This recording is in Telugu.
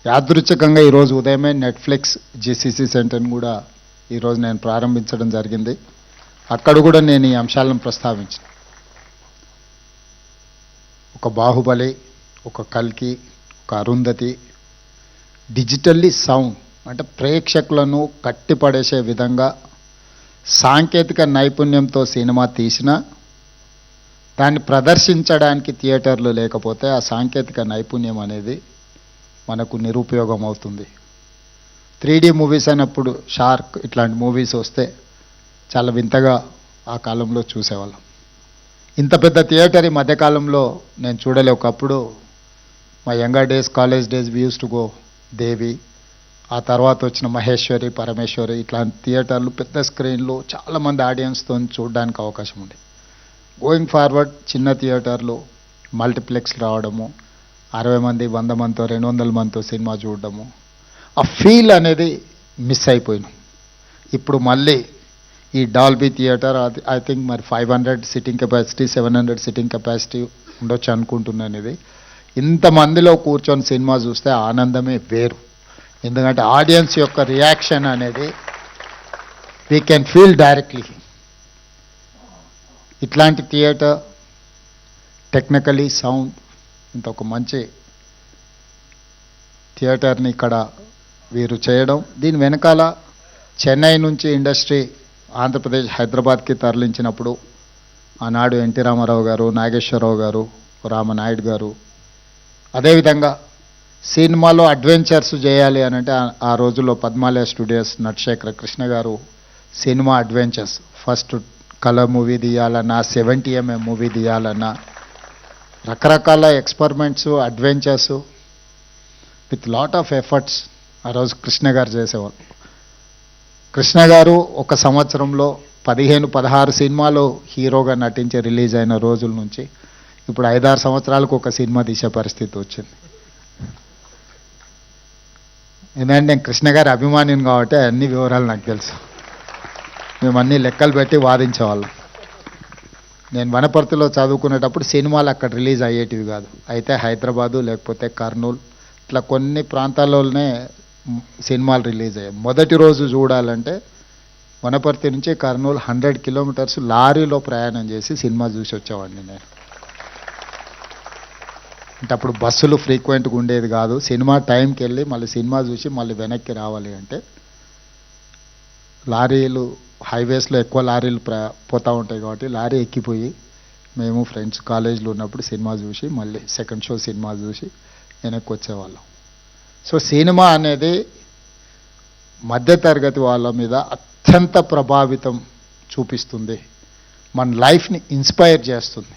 యాదృచ్ఛికంగా ఈరోజు ఉదయమే నెట్ఫ్లిక్స్ జీసీసీ సెంటర్ని కూడా ఈరోజు నేను ప్రారంభించడం జరిగింది. అక్కడ కూడా నేను ఈ అంశాలను ప్రస్తావించిన. ఒక బాహుబలి, ఒక కల్కి, ఒక అరుంధతి డిజిటల్లీ సౌండ్ అంటే ప్రేక్షకులను కట్టిపడేసే విధంగా సాంకేతిక నైపుణ్యంతో సినిమా తీసిన దాన్ని ప్రదర్శించడానికి థియేటర్లు లేకపోతే ఆ సాంకేతిక నైపుణ్యం అనేది మనకు నిరుపయోగం అవుతుంది. 3D మూవీస్ అన్నప్పుడు షార్క్ ఇట్లాంటి మూవీస్ వస్తే చాలా వింతగా ఆ కాలంలో చూసేవాళ్ళం. ఇంత పెద్ద థియేటర్ ఈ మధ్యకాలంలో నేను చూడలే. ఒకప్పుడు మా younger days, college days we used to go Devi, ఆ తర్వాత వచ్చిన మహేశ్వరి, పరమేశ్వరి ఇట్లాంటి థియేటర్లు పెద్ద స్క్రీన్లు చాలామంది ఆడియన్స్తో చూడడానికి అవకాశం ఉంది. గోయింగ్ ఫార్వర్డ్ చిన్న థియేటర్లు మల్టీప్లెక్స్ రావడము, 60 మంది, 100 మందితో, 200 మందితో సినిమా చూడడము, ఆ ఫీల్ అనేది మిస్ అయిపోయినాం. ఇప్పుడు మళ్ళీ ఈ డాల్బీ థియేటర్ ఐ థింక్ మరి 500 సిట్టింగ్ కెపాసిటీ, 700 సిట్టింగ్ కెపాసిటీ ఉండొచ్చు అనుకుంటున్నాను. ఇది ఇంతమందిలో కూర్చొని సినిమా చూస్తే ఆనందమే వేరు. ఎందుకంటే ఆడియన్స్ యొక్క రియాక్షన్ అనేది వీ కెన్ ఫీల్ డైరెక్ట్లీ. ఇట్లాంటి థియేటర్ టెక్నికలీ సౌండ్ ఇంత ఒక మంచి థియేటర్ని ఇక్కడ వీరు చేయడం, దీని వెనకాల చెన్నై నుంచి ఇండస్ట్రీ ఆంధ్రప్రదేశ్, హైదరాబాద్కి తరలించినప్పుడు ఆనాడు ఎన్టీ రామారావు గారు, నాగేశ్వరరావు గారు, రామనాయుడు గారు, అదేవిధంగా సినిమాలో అడ్వెంచర్స్ చేయాలి అని అంటే ఆ రోజుల్లో పద్మాలయ స్టూడియోస్ నటశేఖర కృష్ణ గారు cinema adventures first colour movie తీయాలన్నా, 70mm మూవీ తీయాలన్నా రకరకాల experiments, adventures with lot of efforts ఆ రోజు కృష్ణ గారు చేసేవాళ్ళు. కృష్ణ గారు ఒక సంవత్సరంలో 15-16 సినిమాలు హీరోగా నటించి రిలీజ్ అయిన రోజుల నుంచి ఇప్పుడు 5-6 సంవత్సరాలకు ఒక సినిమా తీసే పరిస్థితి వచ్చింది. ఎందుకంటే నేను కృష్ణ గారి అభిమానిని కాబట్టి అన్ని వివరాలు నాకు తెలుసు. మేము అన్ని లెక్కలు పెట్టి వాదించేవాళ్ళం. నేను వనపర్తిలో చదువుకునేటప్పుడు సినిమాలు అక్కడ రిలీజ్ అయ్యేటివి కాదు. అయితే హైదరాబాదు లేకపోతే కర్నూలు ఇట్లా కొన్ని ప్రాంతాల్లోనే సినిమాలు రిలీజ్ అయ్యాయి. మొదటి రోజు చూడాలంటే వనపర్తి నుంచి కర్నూలు 100 కిలోమీటర్స్ లారీలో ప్రయాణం చేసి సినిమా చూసి వచ్చేవాడిని నేను. అంటే అప్పుడు బస్సులు ఫ్రీక్వెంట్గా ఉండేది కాదు. సినిమా టైంకి వెళ్ళి మళ్ళీ సినిమా చూసి మళ్ళీ వెనక్కి రావాలి అంటే లారీలు, హైవేస్లో ఎక్కువ లారీలు పోతూ ఉంటాయి కాబట్టి లారీ ఎక్కిపోయి మేము ఫ్రెండ్స్ కాలేజీలో ఉన్నప్పుడు సినిమా చూసి మళ్ళీ సెకండ్ షో సినిమా చూసి వెనక్కి వచ్చేవాళ్ళం. సో సినిమా అనేది మధ్యతరగతి వాళ్ళ మీద అత్యంత ప్రభావితం చూపిస్తుంది, మన లైఫ్ని ఇన్స్పైర్ చేస్తుంది.